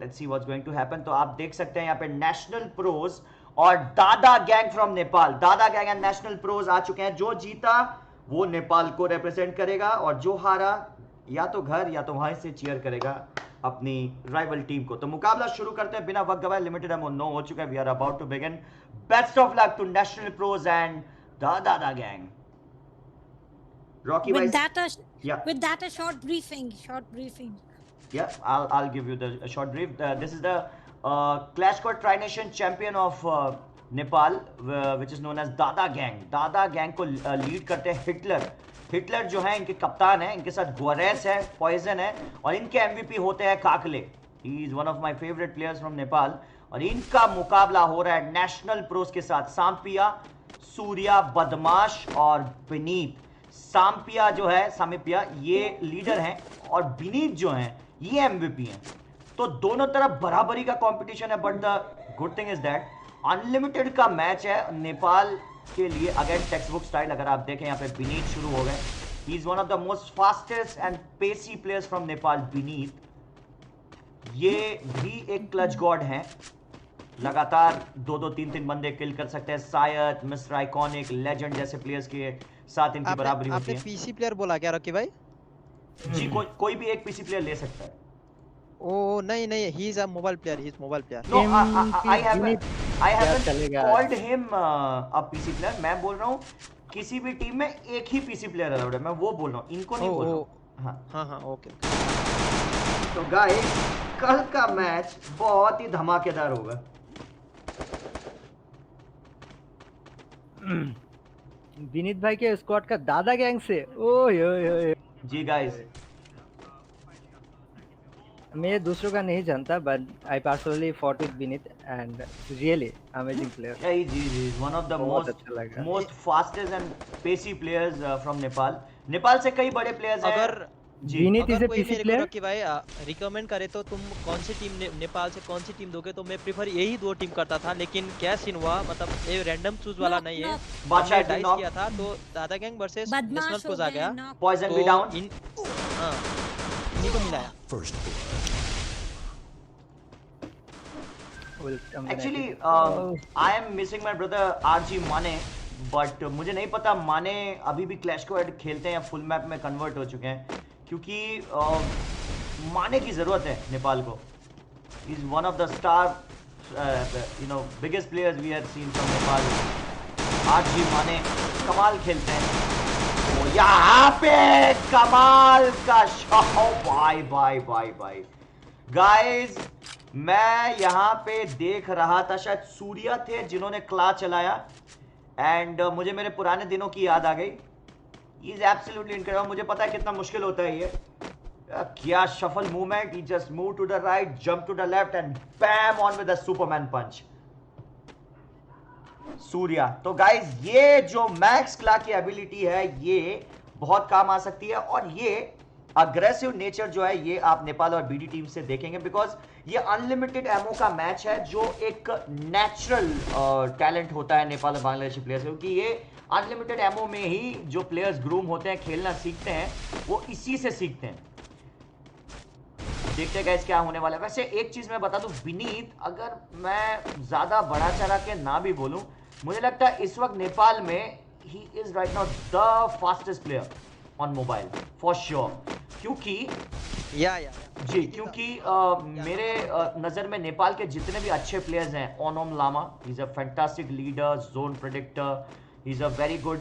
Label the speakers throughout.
Speaker 1: Let's see what's going to happen. तो आप देख सकते हैं यहाँ पे नेशनल प्रोज और दादा गैंग फ्रॉम नेपाल, दादा गैंग एंड नेशनल प्रोज आ चुके हैं। जो जीता वो नेपाल को रिप्रेजेंट करेगा और जो हारा या तो घर या तो वहां से चीयर करेगा अपनी राइवल टीम को। तो मुकाबला शुरू करते हैं बिना वक्त गवाए। लिमिटेड एमो 9 हो चुका है। We are about to begin. Best of luck to national pros and the Dada gang. Rocky
Speaker 2: With
Speaker 1: wise,
Speaker 2: that,
Speaker 1: yeah,
Speaker 2: with that, a short briefing.
Speaker 1: yeah. I'll give you a short brief. This is the Clash Squad Tri-Nation champion of Nepal, which is known as Dada Gang. Dada Gang को lead करते हैं Hitler. Hitler जो है इनके कप्तान है, इनके साथ गोरेस है, पॉइजन है और इनके एमवीपी होते हैं Kakle. He is one of my favourite players from Nepal और इनका मुकाबला हो रहा है नेशनल प्रोज के साथ। सांपिया, सूर्या, बदमाश और विनीत। सांपिया जो है, सामिपिया, ये लीडर हैं और विनीत जो हैं ये एमवीपी हैं। तो दोनों तरफ बराबरी का कंपटीशन है। But the good thing is that unlimited का मैच है नेपाल के लिए अगेंस्ट टेक्स्ट बुक स्टाइल। अगर आप देखें यहाँ पे विनीत शुरू हो गए। He is one of the most fastest and pacy players from Nepal. Vineet ये भी एक क्लच गॉड हैं, लगातार 2-3 बंदे किल कर सकते हैं। सायद, मिस्टर आइकॉनिक, लेजेंड जैसे प्लेयर्स के साथ इनकी बराबरी होती है।
Speaker 3: आपने पीसी प्लेयर बोला क्या रॉकी भाई?
Speaker 1: जी, कोई भी एक पीसी प्लेयर ले सकता है।
Speaker 3: ओ नहीं, he is a mobile player, he is mobile player.
Speaker 1: No, I haven't called him a PC player. मैं बोल रहा हूँ किसी भी टीम में एक ही पीसी प्लेयर अलाउड है, मैं वो बोल रहा हूँ, इनको नहीं बोल रहा हूँ।
Speaker 3: हाँ, ओके।
Speaker 1: तो गाइस कल का मैच बहुत ही धमाकेदार होगा।
Speaker 4: विनीत भाई के स्क्वाड का दादा गैंग से। ओए
Speaker 1: जी गाइस,
Speaker 4: मैं दूसरों का नहीं जानता but I personally fought with Vineet and really amazing player.
Speaker 1: जी, one of the most fastest and pacy players from Nepal. Nepal से कई बड़े प्लेयर्स हैं।
Speaker 3: अगर
Speaker 4: Vineet is a PC player.
Speaker 3: Rocky भाई रिकमेंड करे तो तुम कौन सी टीम नेपाल से कौन सी टीम दोगे? तो मैं प्रीफर यही दो टीम करता था, लेकिन क्या सीन हुआ, मतलब ये रैंडम चूज वाला नहीं है।
Speaker 1: बादशाह
Speaker 3: डाइस किया था तो Dada gang versus national pros आ गया।
Speaker 1: पॉइजन भी डाउन।
Speaker 3: हां, इन्हीं को मिलाया।
Speaker 1: Actually I am missing my brother RG Mane, but मुझे नहीं पता माने अभी भी क्लैश स्क्वाड खेलते हैं या फुल मैप में कन्वर्ट हो चुके हैं, क्योंकि माने की जरूरत है नेपाल को। He is one of the star biggest players we have seen from Nepal. RG Mane कमाल खेलते हैं। तो यहाँ पे कमाल का शॉट। बाय गाइस, मैं यहाँ पे देख रहा था, शायद सूर्या थे जिन्होंने क्ला चलाया एंड मुझे मेरे पुराने दिनों की याद आ गई। Is absolutely incredible. मुझे पता है कितना मुश्किल होता है ये। क्या shuffle movement, he just move to the right, jump to the left and bam on with the Superman punch. Surya. तो गाइस ये जो मैक्स क्ला की एबिलिटी है ये बहुत काम आ सकती है और ये अग्रेसिव नेचर जो है ये आप नेपाल और बीडी टीम से देखेंगे, बिकॉज ये अनलिमिटेड एमओ का मैच है जो एक नेचुरल टैलेंट होता है नेपाल और बांग्लादेशी प्लेयर्स, क्योंकि ये अनलिमिटेड एमओ में ही जो प्लेयर्स ग्रूम होते हैं, खेलना सीखते हैं, वो इसी से सीखते हैं। देखते हैं गाइस क्या होने वाला है। वैसे एक चीज मैं बता दूं, विनीत, अगर मैं ज्यादा बड़ा चढ़ा के ना भी बोलूं, मुझे लगता है इस वक्त नेपाल में he is right now the fastest player on mobile for sure. क्योंकि जी, क्योंकि मेरे नज़र में नेपाल के जितने भी अच्छे प्लेयर्स हैं, Onom Lama, he is a fantastic leader, zone predictor, he is a very good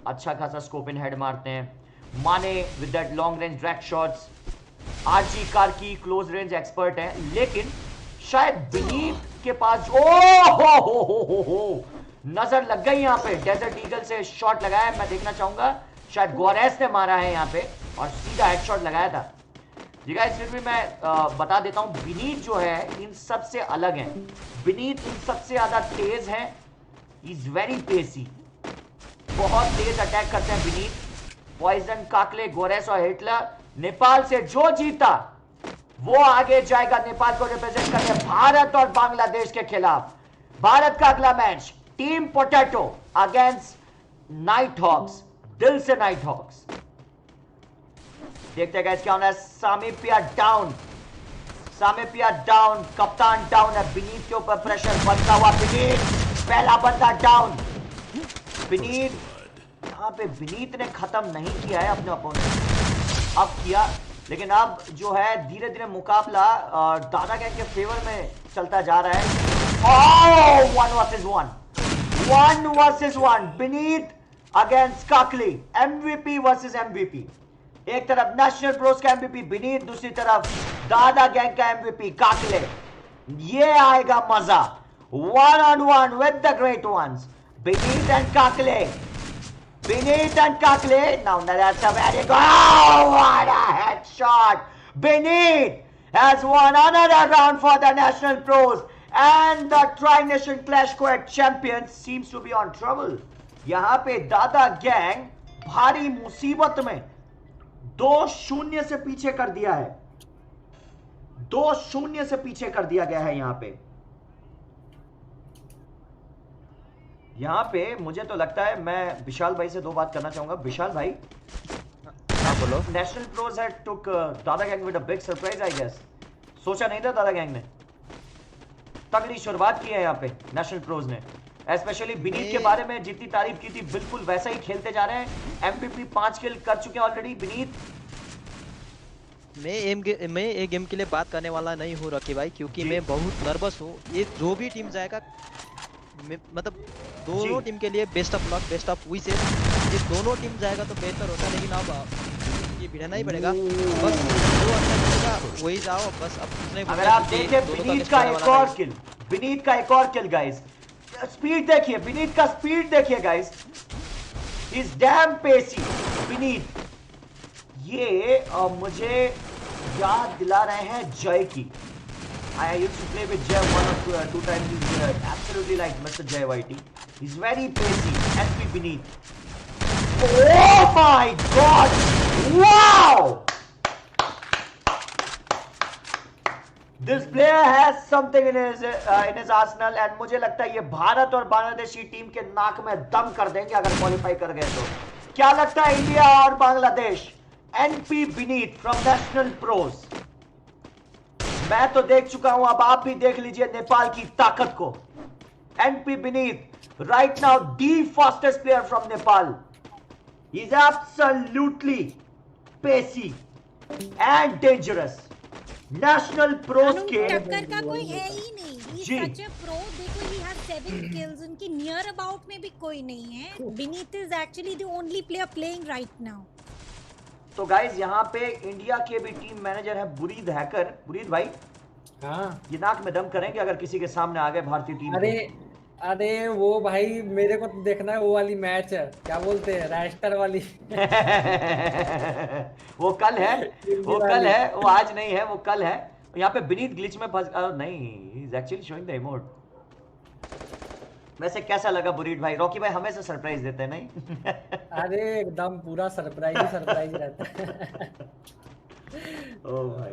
Speaker 1: अच्छा खासा स्कोप इन हेड मारते हैं। माने with that long range drag shots. RG Karki close range expert है, लेकिन शायद विनीत के पास हो नजर लग गई यहाँ पे। डेजर्ट ईगल से शॉट लगाया, मैं देखना चाहूंगा, शायद गोरेस ने मारा है यहाँ पे और सीधा हेडशॉट लगाया था। जी गाइस, फिर भी मैं बता देता हूँ, विनीत जो है इन सबसे अलग है। विनीत इन सबसे ज्यादा तेज है, इज वेरी पेसी, बहुत तेज अटैक करते हैं विनीत। पॉइजन, काकले, गोरेस और हिटलर। नेपाल से जो जीता वो आगे जाएगा नेपाल को रिप्रेजेंट करने भारत और बांग्लादेश के खिलाफ। भारत का अगला match team potato against night hawks, दिल से नाइट हॉक्स। देखते हैं गाइस क्या होना है। सामिपिया डाउन, सामेपिया डाउन, कप्तान डाउन है, बिनीत के ऊपर प्रेशर बनता हुआ, बिनीत पहला बंदा डाउन। बिनीत यहाँ पे बिनीत ने खत्म नहीं किया है अपने अपोनेंट, अब किया, लेकिन अब जो है धीरे धीरे मुकाबला दादा गैंग के फेवर में चलता जा रहा है। One versus one, Binit against Kakli, MVP versus MVP. एक तरफ नेशनल प्रोस का एमवीपी बिनीत, दूसरी तरफ दादा गैंग का एमवीपी काकले। ये आएगा मजा, 1-on-1 with the great ones, Binit and Kakle. Beneath and Kakle. Now that's a very good. Oh, what a headshot! Beneath has won another round for the National Pros, and the Tri-Nation Clash Squad champion seems to be on trouble. यहाँ पे दादा gang भारी मुसीबत में 2-0 से पीछे कर दिया है, 2-0 से पीछे कर दिया गया है। यहाँ पे मुझे तो लगता है, मैं विशाल भाई से दो बात करना चाहूंगा। विशाल भाई,
Speaker 3: बोलो।
Speaker 1: National pros had took Dada gang with a big surprise, I guess. सोचा नहीं था दादा गैंग ने, तगड़ी शुरुआत की है यहाँ पे नेशनल प्रोज ने। स्पेशली बिनीत के बारे में जितनी तारीफ की थी, बिल्कुल वैसा ही खेलते जा रहे हैं। एमपीपी 5 किल कर चुके हैं ऑलरेडी बिनीत।
Speaker 3: मैं एक गेम के लिए बात करने वाला नहीं हूँ रॉकी भाई, क्योंकि मैं बहुत नर्वस हूँ। ये जो भी टीम जाएगा, मतलब दोनों टीम के लिए best of luck, best of wishes. ये दोनों टीम जाएगा तो बेहतर होता, लेकिन अब ये भिड़ना ही पड़ेगा। बस जो अच्छा खेलेगा वही जाओ, बस। अब उसने
Speaker 1: अगर आप देखें बिनीत का एक और किल, बिनीत का एक और किल गाइस, स्पीड देखिए, बिनीत का स्पीड देखिए गाइस, इज डैम पेसी बिनीत। ये मुझे याद दिला रहे हैं जय की। I used to play with Jay 1 or 2 times. He's absolutely like Mr. Jay Whitey. He's very pacey. SP Beneath. Oh my God! Wow! This player has something in his arsenal, and मुझे लगता है ये भारत और Bangladeshi team के नाक में दम कर देंगे अगर क्वालिफाई कर गए तो। क्या लगता है इंडिया और Bangladesh? NP Beneath from National Pros. मैं तो देख चुका हूं, अब आप भी देख लीजिए नेपाल की ताकत को। NP Beneath right now the fastest player from Nepal. He's absolutely pacey and dangerous. National Pros के
Speaker 2: टक्कर का कोई है ही नहीं। He's such a pro. देखो, he has 7 kills. उनकी near about में भी कोई नहीं है। Beneath is actually the only player playing right now.
Speaker 1: तो गाइज यहाँ पे इंडिया के भी टीम मैनेजर है बुरीद हैकर। बुरीद भाई,
Speaker 5: हाँ,
Speaker 1: ये नाक में दम करेंगे अगर किसी के सामने आ गए भारतीय टीम।
Speaker 5: अरे वो भाई मेरे को तो देखना है वो वाली मैच, क्या बोलते हैं, राइस्टर वाली।
Speaker 1: वो कल है, वो कल है, वो आज नहीं है, वो कल है। यहाँ पे बिनीत ग्लिच में फंस, नहीं, is actually showing the emote. वैसे कैसा लगा बुरीद भाई? रॉकी भाई हमें से सरप्राइज देते हैं नहीं? अरे
Speaker 5: एकदम पूरा सरप्राइज रहता है।
Speaker 1: ओ भाई,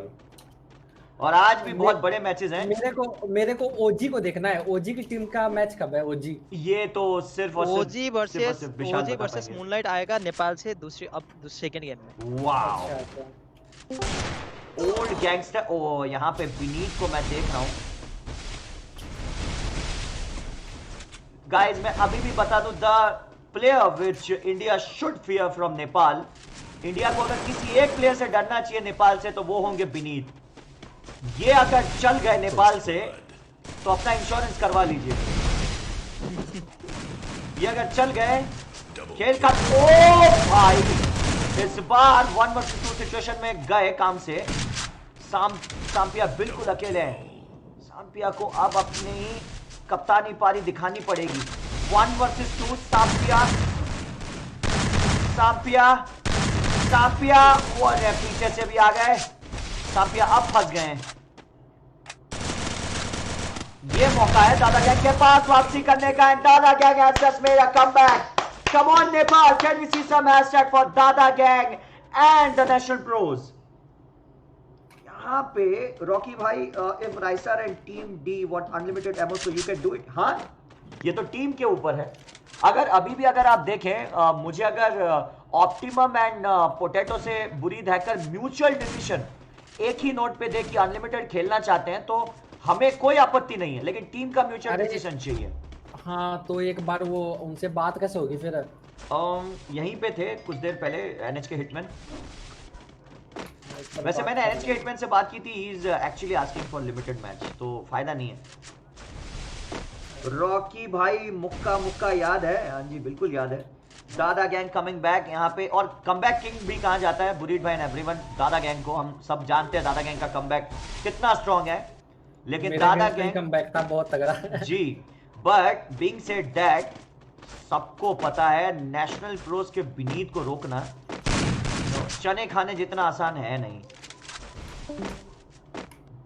Speaker 1: और आज भी बहुत बड़े मैचेस हैं।
Speaker 5: मेरे को ओजी को देखना है। ओजी की टीम का मैच कब है? ओजी ये तो सिर्फ
Speaker 3: ओजी वर्सेस मूनलाइट आएगा नेपाल से सेकंड गेम में।
Speaker 1: Wow, old gangster. ओ यहाँ पे बिनीत को मैं देख रहा हूँ गाइस। मैं अभी भी बता दूं, the player which India should fear from Nepal, India को अगर किसी एक प्लेयर से डरना चाहिए नेपाल से तो वो होंगे बिनीत। ये अगर चल गए नेपाल से तो अपना इंश्योरेंस करवा लीजिए। ये अगर चल गए खेल का, ओ भाई इस बार 1 vs 2 सिचुएशन में गए काम से। साम्पिया बिल्कुल अकेले हैं। साम्पिया को अब अपनी कप्तानी पारी दिखानी पड़ेगी। 1 vs 2 साम्पिया वो पीछे से भी आ गए। साम्पिया अब फंस गए। ये मौका है दादा गैंग के पास वापसी करने का। दादा gang has just made a comeback. Come on Nepal, can we see some hashtag for Dada Gang and the National Pros? यहाँ पे रॉकी भाई, if Raisa and Team D want unlimited ammo so you can do it. हाँ, ये तो team के ऊपर है। अगर अभी भी अगर आप देखें, मुझे अगर ऑप्टिमम एंड पोटैटो से बुरीद हैकर म्यूचुअल डिसीजन एक ही नोट पे दे कि अनलिमिटेड खेलना चाहते हैं तो हमें कोई आपत्ति नहीं है, लेकिन टीम का म्यूचुअल
Speaker 5: अरे-
Speaker 1: डिसीजन चाहिए।
Speaker 5: हाँ तो एक बार वो उनसे बात कैसे होगी फिर?
Speaker 1: यहीं पे थे कुछ देर पहले एनएच के हिटमैन। वैसे मैंने एनएच के हिटमैन से बात की थी, he is actually asking for limited match, तो फायदा नहीं है। रॉकी भाई मुक्का मुक्का याद है? हाँ जी बिल्कुल याद है। दादा गैंग कमिंग बैक यहाँ पे, और कमबैक किंग भी कहा जाता है बुरीड भाई एंड एवरीवन। दादा गैंग को हम सब जानते हैं, दादा गैंग का कमबैक कितना स्ट्रांग है, लेकिन दादा गैंग
Speaker 5: कमबैक था बहुत तगड़ा।
Speaker 1: जी, बट बीइंग सेड दैट सबको पता है नेशनल प्रोस के विनीत को रोकना चने खाने जितना आसान है नहीं।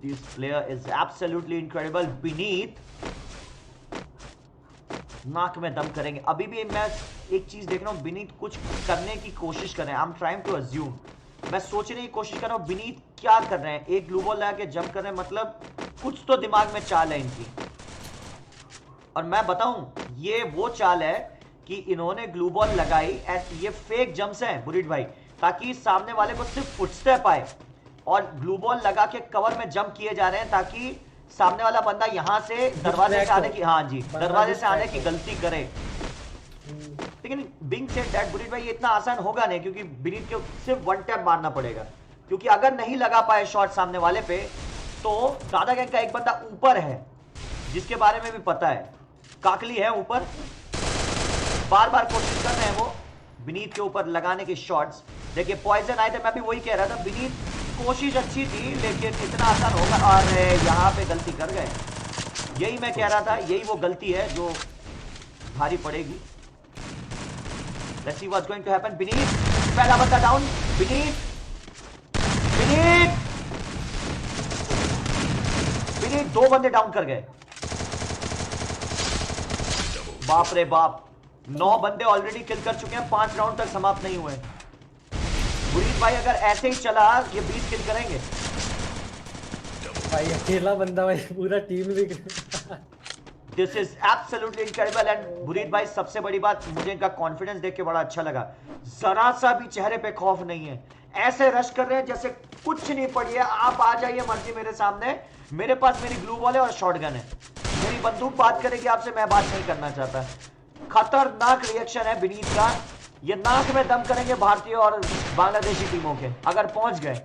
Speaker 1: This player is absolutely incredible. Vineet नाक में दम करेंगे। अभी भी मैं एक चीज देख रहा हूँ, विनीत कुछ करने की कोशिश कर रहे हैं। I am trying to assume, मैं सोचने की कोशिश कर रहा हूँ विनीत क्या कर रहे हैं। एक ग्लू बॉल लगा के जंप कर रहे हैं, मतलब कुछ तो दिमाग में चाल है इनकी। और मैं बताऊं, ये वो चाल है कि इन्होंने ग्लू बॉल लगाई एंड ये फेक जंप्स हैं बुरीड भाई, ताकि सामने वाले को सिर्फ फुटस्टेप आए, और ग्लू बॉल लगा के कवर में जंप किए जा रहे हैं ताकि सामने वाला बंदा यहां से दरवाजे से आने की, हाँ जी, दरवाजे से आने की गलती करे। लेकिन बिंग सेड दैट बुरीड भाई ये इतना आसान होगा नहीं, क्योंकि विनीत को सिर्फ वन टैप मारना पड़ेगा। क्योंकि अगर नहीं लगा पाए शॉट सामने वाले पे, तो दादा गैंग का एक बंदा ऊपर है जिसके बारे में भी पता है, काकली है ऊपर, बार बार कोशिश कर रहे हैं वो विनीत के ऊपर लगाने के शॉट्स। देखिए पॉइजन आए थे, मैं भी वही कह रहा था, विनीत कोशिश अच्छी थी लेकिन इतना आसान होगा। अरे यहाँ पे गलती कर गए, यही मैं कह रहा था, यही वो गलती है जो भारी पड़ेगी। Let's see what's going to happen. Vineet पहला बंदा डाउन, विनीत दो बंदे डाउन कर गए। बाप रे बाप, 9 बंदे ऑलरेडी किल कर चुके हैं, 5 राउंड तक समाप्त नहीं हुए। बुरीद भाई अगर ऐसे ही चला ये 20 किल करेंगे
Speaker 5: भाई। अकेला बंदा भाई, पूरा टीम भी।
Speaker 1: This is absolutely incredible. And बुरीद भाई सबसे बड़ी बात, मुझे इनका कॉन्फिडेंस देख के बड़ा अच्छा लगा, जरा सा भी चेहरे पे खौफ नहीं है। ऐसे रश कर रहे हैं जैसे कुछ नहीं पड़ी है, आप आ जाइए मर्जी मेरे सामने, मेरे पास मेरी ग्लू बॉल है और शॉटगन है, मेरी बंदूक बात करेगी आपसे, मैं बात नहीं करना चाहता। खतरनाक रिएक्शन है विनीत का, ये नाक में दम करेंगे भारतीय और बांग्लादेशी टीमों के अगर पहुंच गए।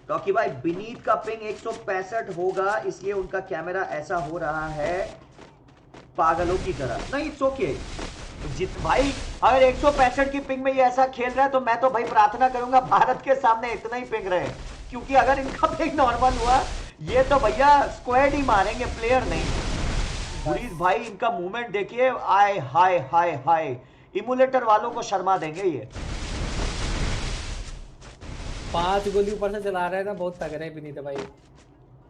Speaker 1: क्योंकि भाई विनीत का पिंग 165 होगा, इसलिए उनका कैमरा ऐसा हो रहा है पागलों की तरह। नहीं इट्स ओके भाई, अगर 165 की पिंग में ये ऐसा खेल रहा है तो मैं तो भाई प्रार्थना करूंगा भारत के सामने इतना ही पिंग रहे, क्योंकि अगर इनका पिंग नॉर्मल हुआ ये तो भैया स्क्वाड ही मारेंगे, प्लेयर नहीं। गुरीज भाई इनका मूवमेंट देखिए, आय हाय हाय हाय, इमुलेटर वालों को शर्मा देंगे ये।
Speaker 5: 5 गोली ऊपर से चला रहे हैं ना, बहुत तगड़े भी नहीं थे भाई।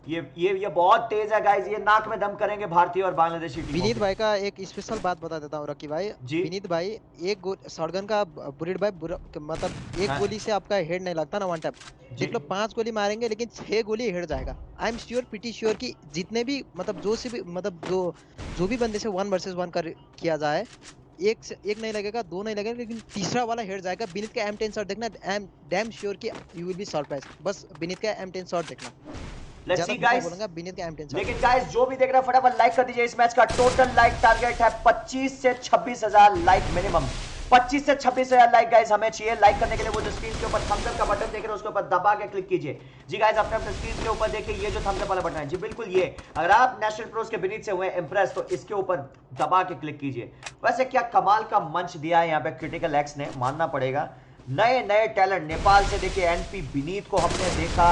Speaker 1: ये बहुत तेज है गाइस, ये नाक में दम करेंगे भारतीय और बांग्लादेशी टीम।
Speaker 3: विनीत भाई का एक स्पेशल बात बता देता हूँ रकी भाई। विनीत भाई एक शॉटगन का बुरीड भाई मतलब एक गोली से आपका हेड नहीं लगता ना वन टैप, देख लो 5 गोली मारेंगे लेकिन 6 गोली हेड जाएगा। I am sure, pretty sure कि जितने भी मतलब जो भी बंदे से 1 वर्सेस 1 किया जाए, एक नहीं लगेगा, 2 नहीं लगेगा, लेकिन तीसरा वाला हेड जाएगा। विनीत का M10 शॉट देखना, आई एम डैम श्योर कि यू विल बी सरप्राइज। बस विनीत का M10 शॉट देखना।
Speaker 1: लेट्स सी गाइस,
Speaker 3: विनीत का M10 शॉट।
Speaker 1: लेकिन गाइस जो भी देख रहा है फटाफट लाइक कर दीजिए। इस मैच का टोटल लाइक टारगेट है 25 से 26,000 लाइक मिनिमम। 25 से 26,000 लाइक गाइस हमें चाहिए। लाइक करने के लिए वो जो स्क्रीन के ऊपर थम्स अप का बटन देख रहे हो उसके ऊपर दबा के क्लिक कीजिए। जी गाइस अपने अपने स्क्रीन के ऊपर देखिए, ये जो थम्स अप वाला बटन है, जी बिल्कुल ये, अगर आप नेशनल प्रोस के विनीत से हुए इंप्रेस तो इसके ऊपर दबा के क्लिक कीजिए। वैसे क्या कमाल का मंच दिया है यहाँ पे क्रिटिकल एक्स ने, मानना पड़ेगा। नए नए टैलेंट नेपाल से देखिए, एनपी विनीत को हमने देखा,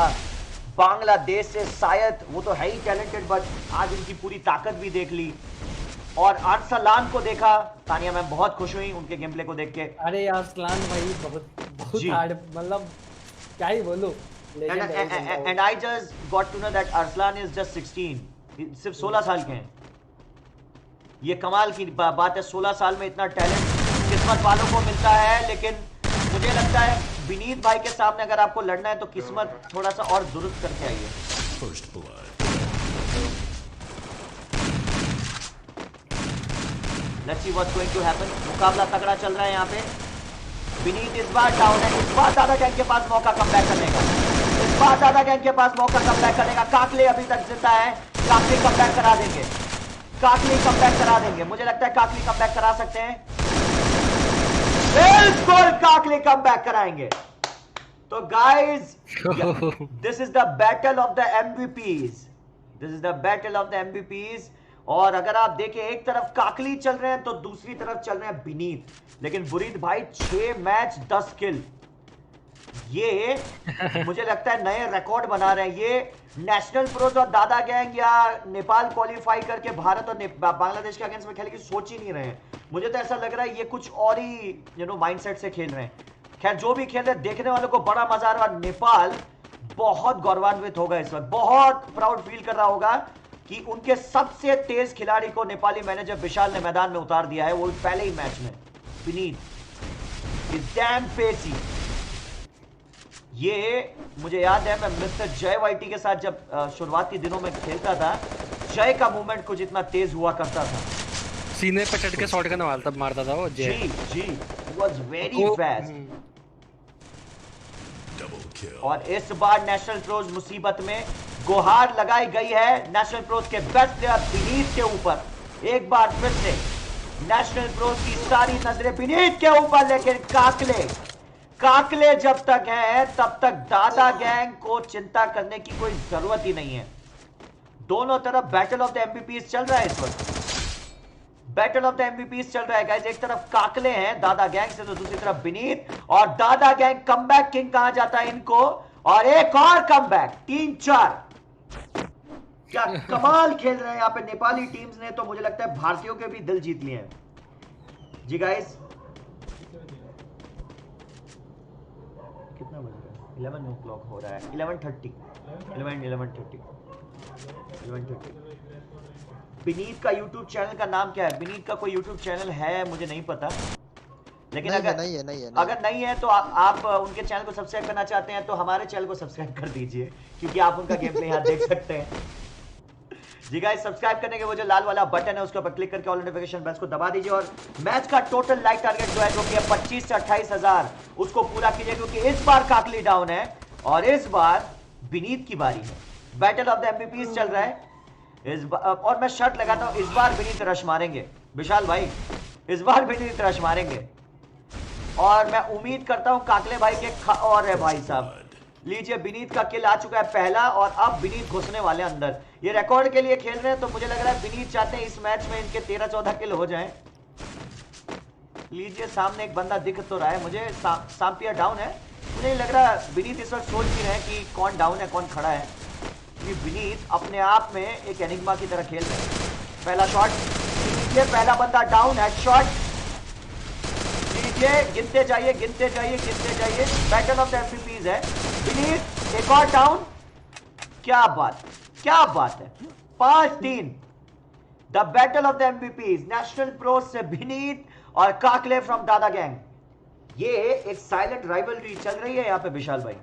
Speaker 1: बांग्लादेश से शायद, वो तो है ही टैलेंटेड, बट आज उनकी पूरी ताकत भी देख ली, और अरसलान को देखा। तानिया मैम बहुत खुश हुई उनके गेम प्ले को देख के।
Speaker 5: अरे अरसलान भाई बहुत हार्ड, मतलब क्या ही बोलूं।
Speaker 1: And I just got to know that Arslan is just 16, सिर्फ 16 साल के हैं। ये कमाल की बात है, 16 साल में इतना टैलेंट किस्मत वालों को मिलता है। लेकिन मुझे लगता है विनीत भाई के सामने अगर आपको लड़ना है तो किस्मत थोड़ा सा और दुरुस्त करके आइए। Let's see what's going to happen. मुकाबला तगड़ा चल रहा है यहाँ पे। विनीत इस बार डाउन है, इस बार दादा गैंग के पास मौका कमबैक करने का, इस बार दादा गैंग के पास मौका कमबैक करने का। काकले अभी तक जिंदा है, काकले कमबैक करा देंगे, काकले कमबैक करा देंगे, मुझे लगता है काकले कमबैक करा सकते हैं, बिल्कुल काकले कमबैक कराएंगे। तो guys, this is the battle of the MVPs, this is the battle of the MVPs. और अगर आप देखें, एक तरफ काकली चल रहे हैं तो दूसरी तरफ चल रहे हैं विनीत। लेकिन बुरीद भाई 6 मैच 10 किल, ये मुझे लगता है नए रिकॉर्ड बना रहे हैं। ये नेशनल प्रोज और दादा गैंग या नेपाल क्वालिफाई करके भारत और बांग्लादेश के अगेंस्ट में खेलने की सोच ही नहीं रहे हैं। मुझे तो ऐसा लग रहा है ये कुछ और ही माइंडसेट से खेल रहे हैं। खैर जो भी खेल रहे हैं, देखने वालों को बड़ा मजा आ रहा है। नेपाल बहुत गौरवान्वित होगा इस वक्त, बहुत प्राउड फील कर रहा होगा कि उनके सबसे तेज खिलाड़ी को नेपाली मैनेजर विशाल ने मैदान में उतार दिया है, वो पहले ही मैच में। Vineet is damn pacy. ये मुझे याद है, मैं मिस्टर जय वाइटी के साथ जब शुरुआती दिनों में खेलता था, जय का मूवमेंट कुछ इतना तेज हुआ करता था,
Speaker 6: सीने पे चढ़ के शॉट का नवाल तब मारता था वो जय।
Speaker 1: जी वाज वेरी फास्ट। और इस बार नेशनल प्रोज मुसीबत में, गुहार लगाई गई है नेशनल प्रोज के बेस्ट प्लेयर विनीत के ऊपर। एक बार फिर से नेशनल प्रोज की सारी नजरें विनीत के ऊपर, लेकिन काकले जब तक हैं तब तक दादा गैंग को चिंता करने की कोई जरूरत ही नहीं है। दोनों तरफ बैटल ऑफ द एमवीपीज चल रहा है इस वक्त, बैटल ऑफ द एमवीपीज चल रहा है गाइस। एक तरफ काकले हैं दादा गैंग से, तो दूसरी तरफ विनीत। और दादा गैंग कमबैक किंग कहा जाता है इनको, और एक और कमबैक, 3-4। क्या कमाल खेल रहे हैं यहाँ पे नेपाली टीम्स ने, तो मुझे लगता है भारतीयों के भी दिल जीत लिए हैं जी गाइस। कितना बज रहा है? 11 o'clock हो रहा है, 11:30। विनीत का यूट्यूब चैनल का नाम क्या है? विनीत का कोई यूट्यूब चैनल है, मुझे नहीं पता, लेकिन अगर नहीं है तो आप उनके चैनल को सब्सक्राइब करना चाहते हैं तो हमारे चैनल को सब्सक्राइब कर दीजिए, क्योंकि आप उनका गेम प्ले यहाँ देख सकते हैं जी गाइस। सब्सक्राइब करने के वो जो लाल वाला बटन है उसके ऊपर क्लिक करके ऑल नोटिफिकेशन बेल को दबा दीजिए, और मैच का टोटल लाइक टारगेट जो है, जो कि 25 से 28 हजार, उसको पूरा कीजिए, क्योंकि इस बार काकली डाउन है और इस बार विनीत की बारी है। बैटल ऑफ द एमवीपीज चल रहा है इस बार, और मैं शर्ट लगाता हूं इस बार विनीत रश मारेंगे विशाल भाई, इस बार विनीत रश मारेंगे। और मैं उम्मीद करता हूं काकले भाई के और है भाई साहब, लीजिए विनीत का किल आ चुका है पहला, और अब विनीत घुसने वाले अंदर। ये रिकॉर्ड के लिए खेल रहे हैं, तो मुझे लग रहा है विनीत चाहते हैं इस मैच में इनके 13-14 किल हो जाएं। लीजिए सामने एक बंदा दिख तो रहा है मुझे, सांपिया डाउन है। मुझे नहीं लग रहा विनीत इस वक्त सोच भी रहे हैं कि कौन डाउन है कौन खड़ा है, क्योंकि विनीत अपने आप में एक एनिग्मा की तरह खेल रहे हैं। पहला शॉट लीजिए, पहला बंदा डाउन है, शॉट लीजिए, गिनते जाइए गिनते जाइए गिनते जाइए। बैटल ऑफ द एमवीपीज है। विनीत एक और डाउन, क्या बात है। 5-3 the battle of the MVPs, national pros से विनीत और काकले फ्रॉम दादा गैंग। ये एक साइलेंट राइवलरी चल रही है यहाँ पे विशाल भाई,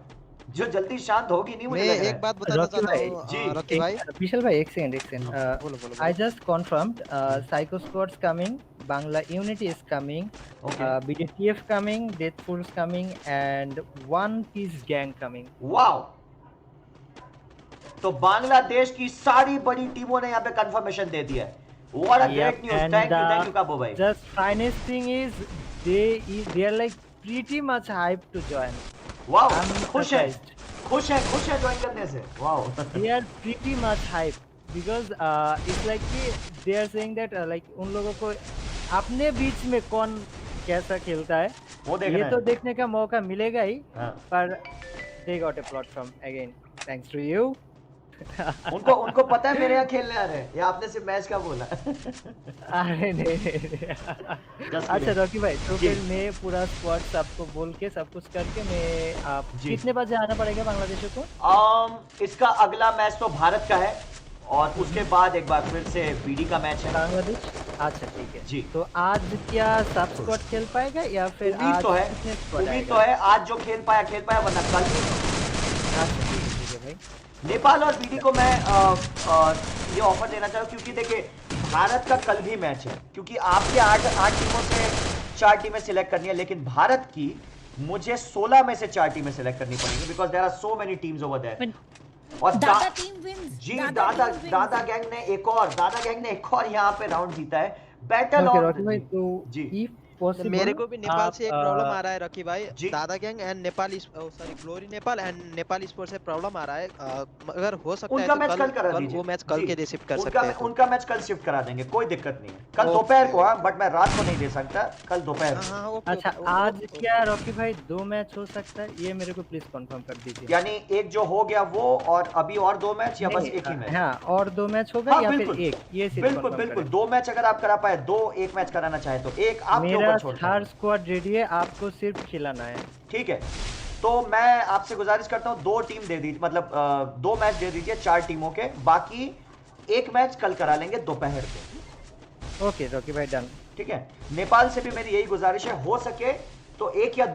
Speaker 1: जो जल्दी शांत होगी नहीं मुझे लग रहा है।
Speaker 3: एक बात बताना चाहता हूँ
Speaker 1: जी
Speaker 3: रॉकी भाई,
Speaker 4: विशाल भाई एक सेकंड
Speaker 3: बोलो।
Speaker 4: I just confirmed Psycho Squad's coming, Bangla Unity is coming,
Speaker 1: Okay.
Speaker 4: BDTF coming, Deathful's coming, and One Piece Gang coming.
Speaker 1: Wow, तो बांग्लादेश की सारी बड़ी टीमों ने यहाँ पे कंफर्मेशन दे दिया है। What a great news,
Speaker 4: and
Speaker 1: thank you काबू भाई।
Speaker 4: just finest thing is they are like pretty much hyped to join.
Speaker 1: Wow,
Speaker 4: I'm
Speaker 1: खुश है
Speaker 4: surprised.
Speaker 1: ज्वाइन करने से। Wow
Speaker 4: They are pretty much hyped because it's like कि they are saying that like उन लोगों को अपने बीच में कौन कैसा खेलता है
Speaker 1: वो
Speaker 4: ये
Speaker 1: देखना
Speaker 4: तो
Speaker 1: है।
Speaker 4: देखने का मौका मिलेगा ही,
Speaker 1: हाँ।
Speaker 4: पर they got a platform again thanks to you.
Speaker 1: उनको पता है मेरे यहाँ खेलने आ रहे हैं, या आपने सिर्फ मैच का बोला?
Speaker 4: अरे नहीं। अच्छा रॉकी भाई, तो
Speaker 1: जी।
Speaker 4: फिर मैं पूरा स्क्वाड सबको बोल के सब कुछ करके मैं आप
Speaker 1: जी।
Speaker 4: कितने बजे आना पड़ेगा बांग्लादेश को?
Speaker 1: इसका अगला मैच तो भारत का है, और उसके बाद एक बार फिर से बीडी का मैच है
Speaker 4: बांग्लादेश। अच्छा ठीक है
Speaker 1: जी।
Speaker 4: तो आज क्या सब स्क्वाड खेल पाएगा या फिर
Speaker 1: उम्मीद
Speaker 4: आज
Speaker 1: तो है,
Speaker 4: कितने squad
Speaker 1: उम्मीद
Speaker 4: आएगा?
Speaker 1: तो है आज जो खेल पाया, वरना कल।
Speaker 4: अच्छा ठीक है भाई।
Speaker 1: नेपाल और बीडी को मैं ये ऑफर देना चाहूँ, क्योंकि देखिए भारत का कल भी मैच है, क्योंकि आपके 8 टीमों से 4 टीमें सिलेक्ट करनी है, लेकिन भारत की मुझे 16 में से 4 टीमें सिलेक्ट करनी पड़ेंगी because there are so many teams over there. और
Speaker 2: दादा टीम विंस।
Speaker 1: जी दादा गैंग ने एक और यहाँ पे राउंड जीता है। बैटल
Speaker 4: ओके
Speaker 1: ऑफ
Speaker 4: रॉकी भाई, तो
Speaker 1: जी
Speaker 4: इफ पॉसिबल
Speaker 3: मेरे को भी नेपाल से एक प्रॉब्लम आ रहा है रॉकी भाई।
Speaker 1: जी।
Speaker 3: दादा gang and Nepal sorry glory Nepal and Nepal sports से प्रॉब्लम आ रहा है। अगर हो सकता है
Speaker 1: उनका
Speaker 3: तो
Speaker 1: मैच कल करा
Speaker 3: कल
Speaker 1: दीजिए।
Speaker 3: वो मैच कल
Speaker 1: जी।
Speaker 3: के लिए शिफ्ट कर
Speaker 1: उनका
Speaker 3: सकते हैं तो।
Speaker 1: उनका मैच कल शिफ्ट करा देंगे, कोई दिक्कत नहीं है। कल
Speaker 3: ओके।
Speaker 1: दोपहर को, बट मैं रात को नहीं दे सकता, कल दोपहर को।
Speaker 3: हाँ, ओके,
Speaker 4: अच्छा
Speaker 3: ओके,
Speaker 4: आज
Speaker 3: ओके, ओके।
Speaker 4: क्या रॉकी भाई 2 मैच हो सकता है, ये मेरे को प्लीज कंफर्म कर दीजिए।
Speaker 1: यानी एक जो हो गया वो, और अभी और 2 मैच या बस
Speaker 4: नहीं,
Speaker 1: एक ही मैच?
Speaker 4: हाँ और 2 मैच होगा
Speaker 1: हाँ,
Speaker 4: या
Speaker 1: बिल्कुल।
Speaker 4: फिर एक, ये सिर्फ
Speaker 1: बिल्कुल
Speaker 4: confirm
Speaker 1: बिल्कुल
Speaker 4: करें।
Speaker 1: 2 मैच अगर आप करा पाए, 2 एक मैच कराना चाहे तो एक आपके
Speaker 4: मेरा
Speaker 1: ऊपर छोड़ता
Speaker 4: हर
Speaker 1: हूं।
Speaker 4: स्क्वाड रेडी है, आपको सिर्फ खिलाना है।
Speaker 1: ठीक है, तो मैं आपसे गुजारिश करता हूँ 2 टीम दे दीजिए, मतलब 2 मैच दे दीजिए 4 टीमों के, बाकी एक मैच कल करा लेंगे दोपहर को।
Speaker 4: ओके रॉकी भाई डन।
Speaker 1: ठीक है, नेपाल से भी मेरी यही गुजारिश है, हो सके तो एक या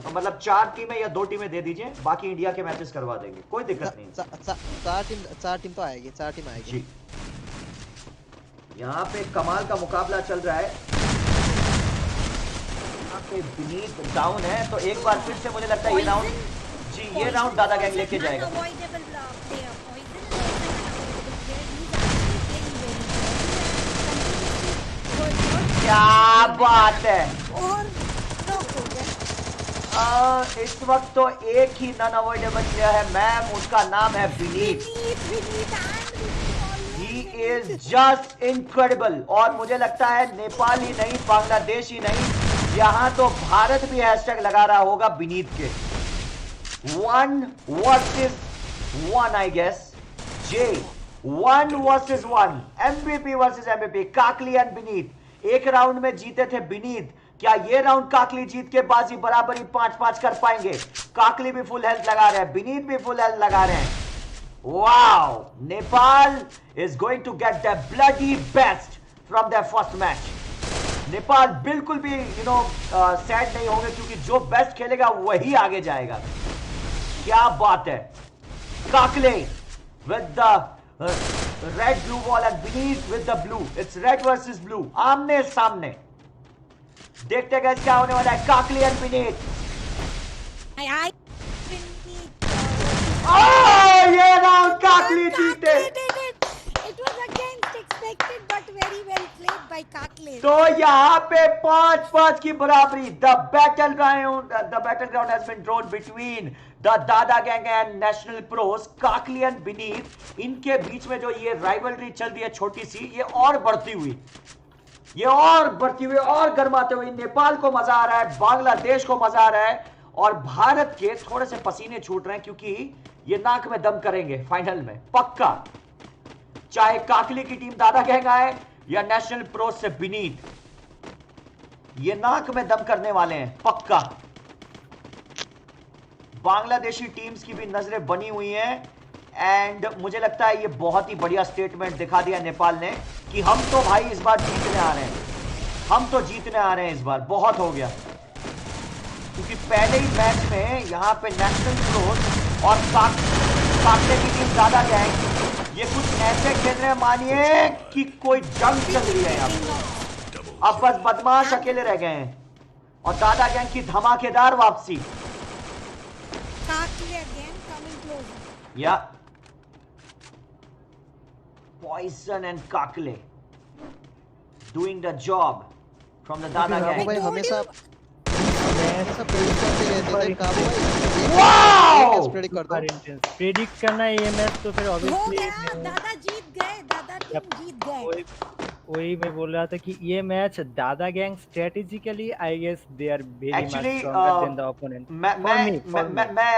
Speaker 1: मतलब 4 टीमें या 2 टीमें दे दीजिए, बाकी इंडिया के मैचेस करवा देंगे, कोई दिक्कत नहीं।
Speaker 3: 4 टीम तो आएगी, 4 टीम आएगी।
Speaker 1: जी, यहाँ पे कमाल का मुकाबला चल रहा है। यहाँ पे विनीत डाउन है, तो एक बार फिर से मुझे लगता है ये राउंड, जी ये राउंड दादा गैंग लेके जाएगा।
Speaker 2: Unavoidable player, Poison is unavoidable player. He's actually playing very well.
Speaker 1: क्या बात है।
Speaker 2: और knock हो गया।
Speaker 1: इस वक्त तो एक ही नॉन अवॉइडेबल प्लेयर है मैम, उसका नाम है Vineet.
Speaker 2: Vineet and
Speaker 1: he is just incredible. और मुझे लगता है नेपाल ही नहीं, बांग्लादेश ही नहीं, यहाँ तो भारत भी हैशटैग लगा रहा होगा विनीत के। 1 वर्सेस 1 आई गेस। जे 1 versus 1, MVP versus MVP, Kakli and Vineet. एक राउंड में जीते थे विनीत, क्या ये राउंड काकली जीत के बाजी बराबरी 5-5 कर पाएंगे? काकली भी फुल हेल्थ लगा रहे हैं, विनीत भी फुल हेल्थ लगा रहे हैं। Wow! Nepal is going to get the bloody best from their first match. Nepal बिल्कुल भी सैड नहीं होंगे, क्योंकि जो बेस्ट खेलेगा वही आगे जाएगा। क्या बात है। काकले with the red blue ball and beneath with the blue. It's red versus blue. आमने सामने। देखते गए क्या होने वाला है। काकले and beneath.
Speaker 2: Vineet.
Speaker 1: ये राउंड काकली जीते।
Speaker 2: Kakle did it. It was against expected but very well played by Kakle.
Speaker 1: तो यहाँ पे 5-5 की बराबरी। The battleground has been drawn between the Dada Gang and National Pros. Kakali and Vineet, इनके बीच में जो ये राइवलरी चल रही है छोटी सी, ये और बढ़ती हुई और गर्माते हुए नेपाल को मजा आ रहा है, बांग्लादेश को मजा आ रहा है, और भारत के थोड़े से पसीने छूट रहे हैं, क्योंकि ये नाक में दम करेंगे फाइनल में पक्का। चाहे काकली की टीम दादा गैंग आए या नेशनल प्रो से विनीत, ये नाक में दम करने वाले हैं पक्का। बांग्लादेशी टीम्स की भी नजरें बनी हुई हैं, एंड मुझे लगता है ये बहुत ही बढ़िया स्टेटमेंट दिखा दिया नेपाल ने कि हम तो भाई इस बार जीतने आ रहे हैं, इस बार बहुत हो गया। क्योंकि पहले ही मैच में यहाँ पे नेशनल प्रोस और काकले की टीम दादा गैंग, ये कुछ ऐसे खेल रहे हैं मानिए कि कोई जंग चल रही है यहाँ पे। अब बस बदमाश अकेले रह गए हैं, और दादा गैंग की धमाकेदार वापसी।
Speaker 2: Kakle again coming closer.
Speaker 1: या Poison and Kakle doing the job from the Dada
Speaker 3: काबू
Speaker 1: गैंग।
Speaker 3: भाई हमेशा प्रेडिक्ट करते रहते थे। काबू
Speaker 1: Wow!
Speaker 3: भाई प्रेडिक्ट करता हूं।
Speaker 4: प्रेडिक्ट करना ये मैच तो फिर
Speaker 2: हो
Speaker 4: ऑब्वियसली
Speaker 2: गया, दादा जीत गए, दादा टीम जीत गए।
Speaker 4: वही मैं बोल रहा था कि ये match Dada gang strategically I guess they are very much
Speaker 1: Actually,
Speaker 4: stronger than the opponent.
Speaker 1: मैं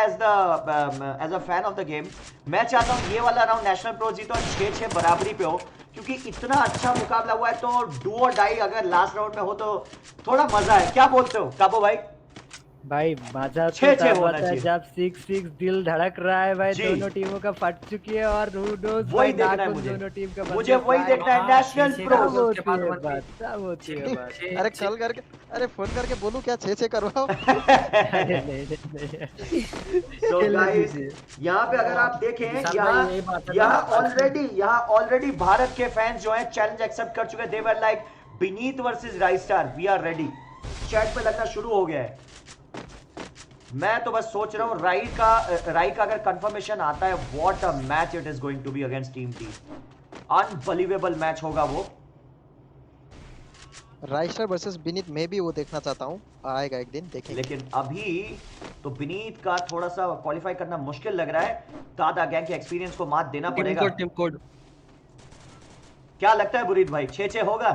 Speaker 1: as a fan of the game, मैं चाहता हूँ ये वाला राउंड नेशनल प्रो जीतो और 6-6 बराबरी पे हो, क्योंकि इतना अच्छा मुकाबला हुआ है, तो डू और डाई अगर लास्ट राउंड में हो तो थोड़ा मजा है। क्या बोलते हो काबू भाई?
Speaker 4: भाई मजा तो
Speaker 1: 6-6
Speaker 4: तब
Speaker 1: होना
Speaker 4: आता है
Speaker 1: चाहिए।
Speaker 4: जब 6-6 दिल धड़क रहा है भाई,
Speaker 1: जी।
Speaker 4: दोनों टीमों का फट चुकी है, और who knows
Speaker 1: वही
Speaker 4: भाई
Speaker 1: देखना है
Speaker 4: नाखून
Speaker 1: मुझे।
Speaker 4: दोनों टीम का बन
Speaker 1: मुझे
Speaker 4: चुका
Speaker 1: वही
Speaker 4: है।
Speaker 1: देखना है नेशनल
Speaker 4: सब
Speaker 1: प्रो।
Speaker 4: होती है बात, सब होती है बात।
Speaker 3: अरे कल करके, अरे फोन करके बोलूं क्या 6-6 करवाओ।
Speaker 4: अरे नहीं नहीं
Speaker 1: So
Speaker 4: खेलने
Speaker 1: guys,
Speaker 4: दीजिए।
Speaker 1: यहाँ पे अगर आप देखें,
Speaker 5: विशाल
Speaker 1: यहाँ
Speaker 5: भाई, यही बात है ना,
Speaker 1: यहाँ ऑलरेडी भारत के फैंस जो हैं चैलेंज एक्सेप्ट कर चुके हैं। They were like Vineet versus Rystar, we are ready. Chat पे लगना शुरू हो गया है। मैं तो बस सोच रहा हूँ राई का अगर कंफर्मेशन आता है, what a match it is going to be against team T. Unbelievable match होगा वो।
Speaker 3: राइस्टर वर्सेस विनीत में भी वो देखना चाहता हूँ, आएगा एक दिन, देखेंगे।
Speaker 1: लेकिन अभी तो विनीत का थोड़ा सा क्वालिफाई करना मुश्किल लग रहा है। दादा गैंग के एक्सपीरियंस को मात देना पड़ेगा।
Speaker 6: टीम कोड
Speaker 1: क्या लगता है बुरीद भाई, 6-6 होगा?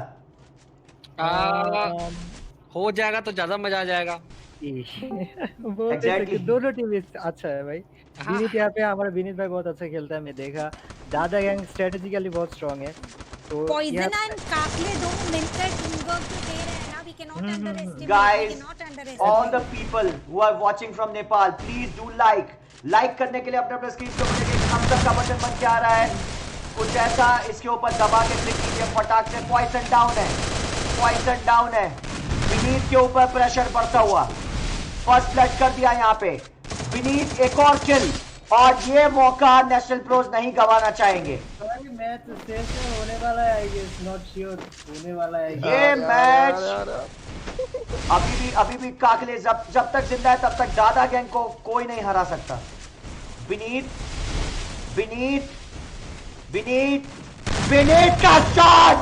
Speaker 6: हो जाएगा तो ज्यादा मजा आ जाएगा।
Speaker 4: वो
Speaker 1: Exactly.
Speaker 4: दोनों टीम अच्छा है भाई। विनीत यहाँ पे हमारा विनीत भाई बहुत अच्छा खेलता है, मैं देखा। दादा गैंग स्ट्रेटेजिकली बहुत स्ट्रांग है। तो
Speaker 2: पॉइजन एंड काकले दोनों मिलकर टीम वर्क तो दे रहे हैं ना, we cannot underestimate,
Speaker 1: Guys,
Speaker 2: we cannot underestimate.
Speaker 1: all the people who are watching from Nepal, please do like करने के लिए अपने अपने स्क्रीन के ऊपर एक thumbs up का बटन बन के आ रहा है, कुछ ऐसा इसके ऊपर दबा के क्लिक कीजिए फटाक से। पॉइजन डाउन है, विनीत के ऊपर प्रेशर बढ़ता हुआ, फर्स्ट ब्लड कर दिया यहाँ पे विनीत, एक और किल, और ये मौका नेशनल प्रोज नहीं गंवाना चाहेंगे।
Speaker 4: मैच शेष होने वाला है, आई गेस, नॉट श्योर होने वाला है
Speaker 1: ये मैच अभी भी काकले जब तक जिंदा है तब तक दादा गैंग को कोई नहीं हरा सकता। विनीत का shot,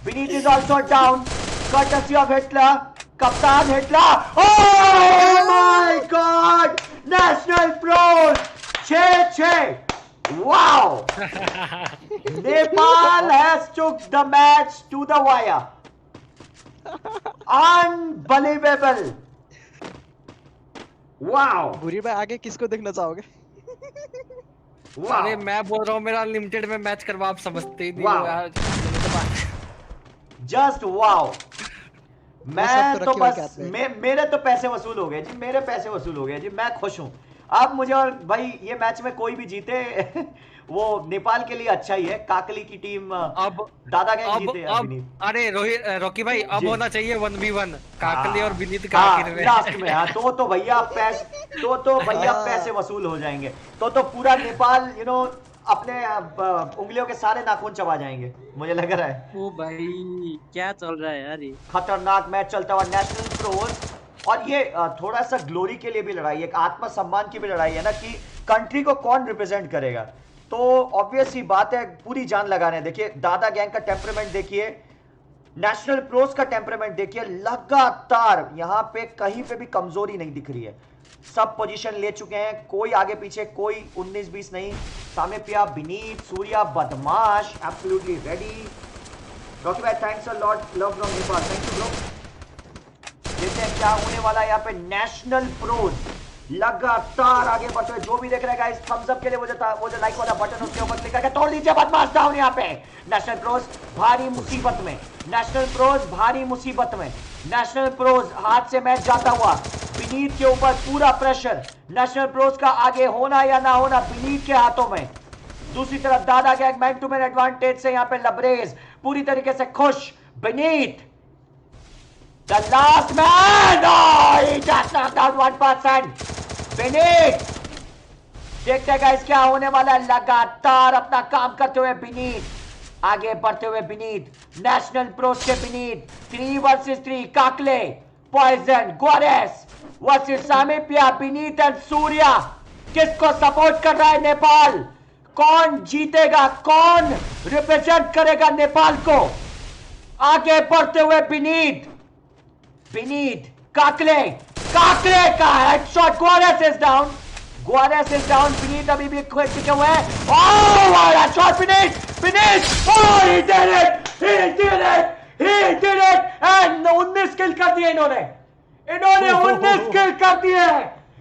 Speaker 1: Vineet is also down, courtesy of Hitler, कप्तान Hitler. Oh my god, national pros 6-6। Wow! Nepal has took the match to the wire. Unbelievable! Wow!
Speaker 3: बुरी भाई आगे किसको देखना चाहोगे?
Speaker 1: Wow!
Speaker 6: अरे मैं बोल रहा हूँ मेरा लिमिटेड में मैच करवा, आप समझते ही नहीं
Speaker 1: Wow.
Speaker 6: हो यार।
Speaker 1: Just wow! मैं
Speaker 3: सब
Speaker 1: तो
Speaker 3: तरक्की होके
Speaker 1: बस
Speaker 3: आते हैं।
Speaker 1: मेरे तो पैसे वसूल हो गए जी, मेरे पैसे वसूल हो गए जी, मैं खुश हूँ। अब मुझे, और भाई ये मैच में कोई भी जीते वो नेपाल के लिए अच्छा ही है। काकली की टीम
Speaker 6: अब
Speaker 1: दादा गैंग जीते या
Speaker 6: अब
Speaker 1: विनीत।
Speaker 6: अरे रॉकी भाई अब
Speaker 1: जी।
Speaker 6: होना चाहिए 1v1 काकली और विनीत का
Speaker 1: हाँ,
Speaker 6: आखिर में।
Speaker 1: लास्ट में। हाँ, तो भैया पैसे वसूल हो जाएंगे। तो पूरा नेपाल अपने उंगलियों के सारे नाखून चबा जाएंगे, मुझे लग रहा है।
Speaker 7: ओ भाई क्या चल रहा है यार ये।
Speaker 1: खतरनाक मैच चलता हुआ नेशनल प्रोज, और ये थोड़ा सा ग्लोरी के लिए भी लड़ाई है, एक आत्मसम्मान की भी लड़ाई है ना, कि कंट्री को कौन रिप्रेजेंट करेगा। तो ऑब्वियस ही बात है, पूरी जान लगाने। देखिए दादा गैंग का टेम्परामेंट देखिए, नेशनल प्रोज का टेम्परामेंट देखिए, लगातार यहाँ पे कहीं पे भी कमजोरी नहीं दिख रही है। सब पोजीशन ले चुके हैं, कोई आगे पीछे, कोई 19-20 नहीं। सामेपिया, विनीत, सूर्या, बदमाश एब्सोल्युटली रेडी। रॉकी भाई thanks a lot, love from Nepal, thank you bro. देखते हैं क्या होने वाला है यहाँ पे। नेशनल प्रोज लगातार आगे बढ़ते हुए, जो भी देख रहे गाइस थम्स अप के लिए वो जो लाइक वाला बटन उसके ऊपर क्लिक करके तोड़ दीजिए बदमाश डाउन। यहाँ पे नेशनल प्रोज भारी मुसीबत में, नेशनल प्रोज भारी मुसीबत में। नेशनल प्रोज हाथ से मैच जाता हुआ, विनीत के ऊपर पूरा प्रेशर। नेशनल प्रोज का आगे होना या ना होना विनीत के हाथों में। दूसरी तरफ Dada gang man to man advantage से यहाँ पे लबरेज पूरी तरीके से खुश। Vineet the last man, oh, he just knocked out 1%. Vineet, देखते हैं गाइस क्या होने वाला है। लगातार अपना काम करते हुए विनीत, आगे बढ़ते हुए विनीत, नेशनल प्रोज के विनीत। 3 वर्सेस 3, काकले, पॉइजन, गोरेस वर्सेस सामीपिया, विनीत एंड सूर्या। किसको सपोर्ट कर रहा है नेपाल? कौन जीतेगा, कौन रिप्रेजेंट करेगा नेपाल को? आगे बढ़ते हुए विनीत, काकले का headshot, Guares is down, Vineet अभी भी टिके हुए हैं। Oh, what a shot, Vineet, oh, he did it, and 19 किल कर दिए इन्होंने 19 किल कर दिए।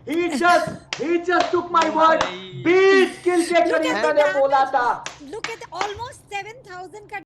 Speaker 1: He just took my word, 20 किल के करीब मैंने बोला था।
Speaker 2: Look at almost 7,000 का